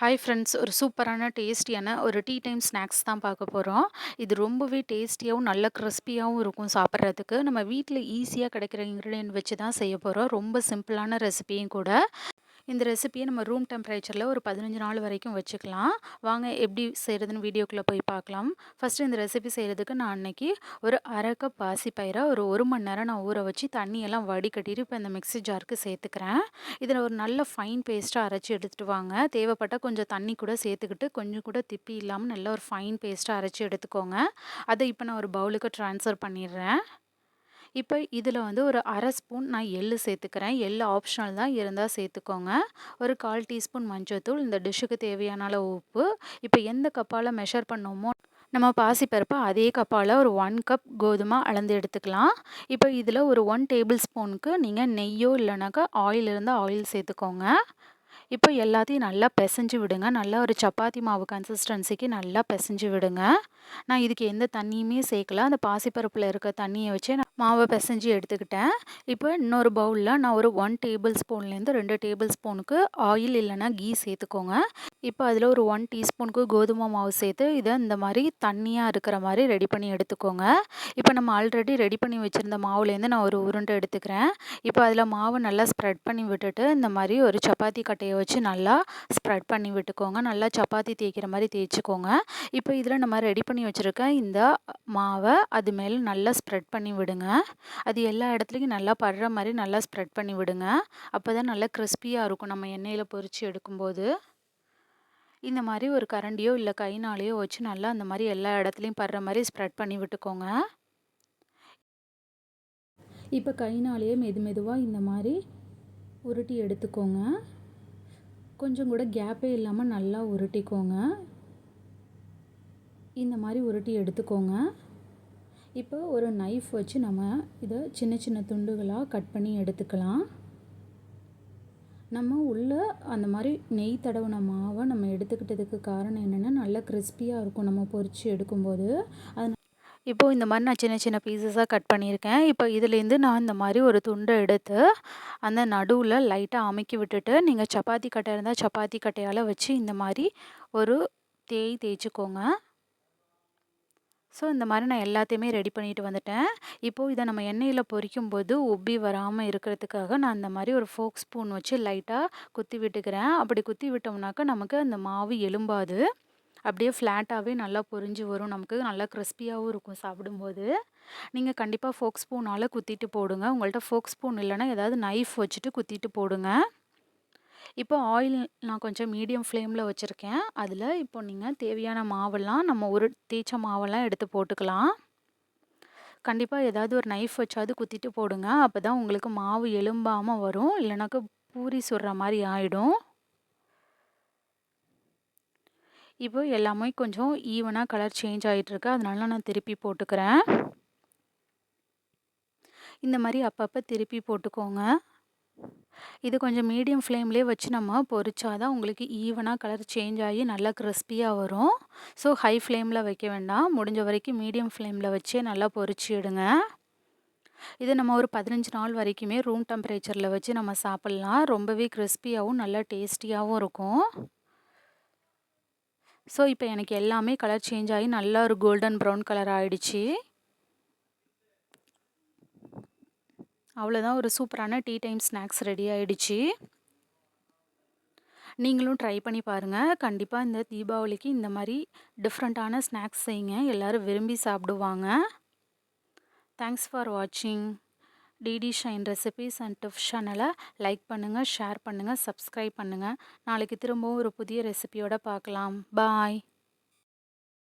Hi friends, ஒரு சூப்பரான டேஸ்டியான ஒரு டீ டைம் ஸ்நாக்ஸ் தான் பார்க்க போகிறோம். இது ரொம்பவே டேஸ்டியாகவும் நல்ல கிறிஸ்பியாகவும் இருக்கும் சாப்பிட்றதுக்கு. நம்ம வீட்டில் ஈஸியாக கிடைக்கிற இன்க்ரீடியன்ட் வச்சு தான் செய்ய போகிறோம். ரொம்ப சிம்பிளான ரெசிபியும் கூட. இந்த ரெசிபியை நம்ம ரூம் டெம்பரேச்சரில் ஒரு 15 நாள் வரைக்கும் வச்சுக்கலாம். வாங்க எப்படி செய்கிறதுன்னு வீடியோக்குள்ளே போய் பார்க்கலாம். ஃபஸ்ட்டு இந்த ரெசிபி செய்கிறதுக்கு நான் அன்னைக்கு ஒரு அரை கப் பாசிப்பயிரை ஒரு மணி நேரம் நான் ஊற வச்சு தண்ணியெல்லாம் வடிகட்டிட்டு இப்போ இந்த மிக்ஸி ஜாருக்கு சேர்த்துக்கிறேன். இதில் ஒரு நல்ல ஃபைன் பேஸ்ட்டாக அரைச்சி எடுத்துகிட்டு வாங்க. தேவைப்பட்டால் கொஞ்சம் தண்ணி கூட சேர்த்துக்கிட்டு கொஞ்சம் கூட திப்பி இல்லாமல் நல்ல ஒரு ஃபைன் பேஸ்ட்டாக அரைச்சி எடுத்துக்கோங்க. அதை இப்போ நான் ஒரு பவுலுக்கு ட்ரான்ஸ்ஃபர் பண்ணிடுறேன். இப்போ இதில் ஒரு அரை ஸ்பூன் நான் எள்ளு சேர்த்துக்கிறேன். எள்ளு ஆப்ஷனல் தான், இருந்தால் சேர்த்துக்கோங்க. ஒரு 1/4 டீஸ்பூன் மஞ்சள்தூள், இந்த டிஷ்ஷுக்கு தேவையான அளவு உப்பு. இப்போ எந்த கப்பால் மெஷர் பண்ணோமோ நம்ம பாசிப்பருப்பு அதே கப்பால் ஒரு 1 கப் கோதுமை அளந்து எடுத்துக்கலாம். இப்போ இதில் ஒரு 1 டேபிள் ஸ்பூனுக்கு நீங்கள் நெய்யோ இல்லைனாக்கா ஆயில் இருந்தால் ஆயில் சேர்த்துக்கோங்க. இப்போ எல்லாத்தையும் நல்லா பிசைஞ்சு விடுங்க. நல்லா ஒரு சப்பாத்தி மாவு கன்சிஸ்டன்சிக்கு நல்லா பிசைஞ்சு விடுங்க. நான் இதுக்கு எந்த தண்ணியுமே சேர்க்கல. அந்த பாசிப்பருப்பில் இருக்க தண்ணியை வச்சு நான் மாவை பிசைஞ்சு எடுத்துக்கிட்டேன். இப்போ இன்னொரு பவுலில் நான் ஒரு 1 டேபிள் ஸ்பூன்லேருந்து 2 டேபிள் ஸ்பூனுக்கு ஆயில் இல்லைனா கீ சேர்த்துக்கோங்க. இப்போ அதில் ஒரு 1 டீஸ்பூனுக்கு கோதுமை மாவு சேர்த்து இதை இந்த மாதிரி தண்ணியாக இருக்கிற மாதிரி ரெடி பண்ணி எடுத்துக்கோங்க. இப்போ நம்ம ஆல்ரெடி ரெடி பண்ணி வச்சுருந்த மாவுலேருந்து நான் ஒரு உருண்டை எடுத்துக்கிறேன். இப்போ அதில் மாவு நல்லா ஸ்ப்ரெட் பண்ணி விட்டுட்டு இந்த மாதிரி ஒரு சப்பாத்தி கட்டையை வச்சு நல்லா ஸ்ப்ரெட் பண்ணி விட்டுக்கோங்க. நல்லா சப்பாத்தி தேய்க்கிற மாதிரி தேய்ச்சிக்கோங்க. இப்போ இதில் நம்ம ரெடி பண்ணி வச்சுருக்க இந்த மாவை அது மேலே நல்லா ஸ்ப்ரெட் பண்ணி விடுங்க. அது எல்லா இடத்துலையும் நல்லா படுற மாதிரி நல்லா ஸ்ப்ரெட் பண்ணி விடுங்க. அப்போ தான் நல்லா கிறிஸ்பியாக இருக்கும் நம்ம எண்ணெயில் பொரித்து எடுக்கும்போது. இந்த மாதிரி ஒரு கரண்டியோ இல்லை கைனாலேயோ வச்சு நல்லா அந்த மாதிரி எல்லா இடத்துலையும் படுற மாதிரி ஸ்ப்ரெட் பண்ணி விட்டுக்கோங்க. இப்போ கைனாலேயே மெதுவாக இந்த மாதிரி உருட்டி எடுத்துக்கோங்க. கொஞ்சம் கூட கேப்பே இல்லாமல் நல்லா உருட்டிக்கோங்க. இந்த மாதிரி உருட்டி எடுத்துக்கோங்க. இப்போ ஒரு நைஃப் வச்சு நம்ம இதை சின்ன சின்ன துண்டுகளாக கட் பண்ணி எடுத்துக்கலாம். நம்ம உள்ளே அந்த மாதிரி நெய் தடவின மாவை நம்ம எடுத்துக்கிட்டதுக்கு காரணம் என்னென்னா நல்லா கிறிஸ்பியாக இருக்கும் நம்ம பொரித்து எடுக்கும்போது. அது இப்போது இந்த மாதிரி நான் சின்ன சின்ன பீசஸாக கட் பண்ணியிருக்கேன். இப்போ இதுலேருந்து நான் இந்த மாதிரி ஒரு துண்டை எடுத்து அந்த நடுவில் லைட்டாக அமுக்கி விட்டுட்டு, நீங்கள் சப்பாத்தி கட்டை இருந்தால் சப்பாத்தி கட்டையால் வச்சு இந்த மாதிரி ஒரு தேய்ச்சிக்கோங்க. ஸோ இந்த மாதிரி நான் எல்லாத்தையுமே ரெடி பண்ணிட்டு வந்துட்டேன். இப்போது இதை நம்ம எண்ணெயில் பொரிக்கும்போது உப்பி வராமல் இருக்கிறதுக்காக நான் இந்த மாதிரி ஒரு ஃபோக் ஸ்பூன் வச்சு லைட்டாக குத்தி விட்டுக்கிறேன். அப்படி குத்தி விட்டோம்னாக்கா நமக்கு அந்த மாவு எலும்பாது. அப்படியே ஃப்ளாட்டாகவே நல்லா பொரிஞ்சு வரும். நமக்கு நல்லா கிறிஸ்பியாகவும் இருக்கும் சாப்பிடும்போது. நீங்கள் கண்டிப்பாக ஃபோக் ஸ்பூனால் குத்திட்டு போடுங்க. உங்கள்கிட்ட ஃபோக் ஸ்பூன் இல்லைன்னா ஏதாவது நைஃப் வச்சுட்டு குத்திட்டு போடுங்க. இப்போ ஆயில் நான் கொஞ்சம் மீடியம் ஃப்ளேமில் வச்சுருக்கேன். அதில் இப்போ நீங்கள் தேவையான மாவெல்லாம் நம்ம ஒரு தேய்ச்ச மாவெல்லாம் எடுத்து போட்டுக்கலாம். கண்டிப்பாக ஏதாவது ஒரு நைஃப் வச்சாவது குத்திட்டு போடுங்க. அப்போ தான் உங்களுக்கு மாவு எலும்பாமல் வரும். இல்லைனாக்கா பூரி சுடுற மாதிரி ஆகிடும். இப்போ எல்லாமே கொஞ்சம் ஈவனாக கலர் சேஞ்ச் ஆகிட்டுருக்கு. அதனால நான் திருப்பி போட்டுக்கிறேன். இந்த மாதிரி அப்பப்போ திருப்பி போட்டுக்கோங்க. இது கொஞ்சம் மீடியம் ஃப்ளேம்லேயே வச்சு நம்ம பொரிச்சா தான் உங்களுக்கு ஈவனாக கலர் சேஞ்ச் ஆகி நல்லா கிறிஸ்பியாக வரும். ஸோ ஹை ஃப்ளேமில் வைக்க வேண்டாம். முடிஞ்ச வரைக்கும் மீடியம் ஃப்ளேமில் வச்சே நல்லா பொரிச்சு எடுங்க. இது நம்ம ஒரு 15 நாள் வரைக்குமே ரூம் டெம்பரேச்சரில் வச்சு நம்ம சாப்பிட்லாம். ரொம்பவே கிறிஸ்பியாகவும் நல்லா டேஸ்டியாகவும் இருக்கும். ஸோ இப்போ எனக்கு எல்லாமே கலர் சேஞ்ச் ஆகி நல்லா ஒரு கோல்டன் ப்ரௌன் கலர் ஆகிடுச்சு. அவ்வளோதான், ஒரு சூப்பரான டீ டைம் ஸ்நாக்ஸ் ரெடி ஆகிடுச்சு. நீங்களும் ட்ரை பண்ணி பாருங்கள். கண்டிப்பாக இந்த தீபாவளிக்கு இந்த மாதிரி டிஃப்ரெண்ட்டான ஸ்நாக்ஸ் செய்யுங்க. எல்லோரும் விரும்பி சாப்பிடுவாங்க. தேங்க்ஸ் ஃபார் வாட்சிங். DD Shine recipes and tips சேனலை லைக் பண்ணுங்கள், ஷேர் பண்ணுங்கள், சப்ஸ்கிரைப் பண்ணுங்கள். நாளைக்கு திரும்பவும் ஒரு புதிய ரெசிபியோடு பார்க்கலாம். பாய்.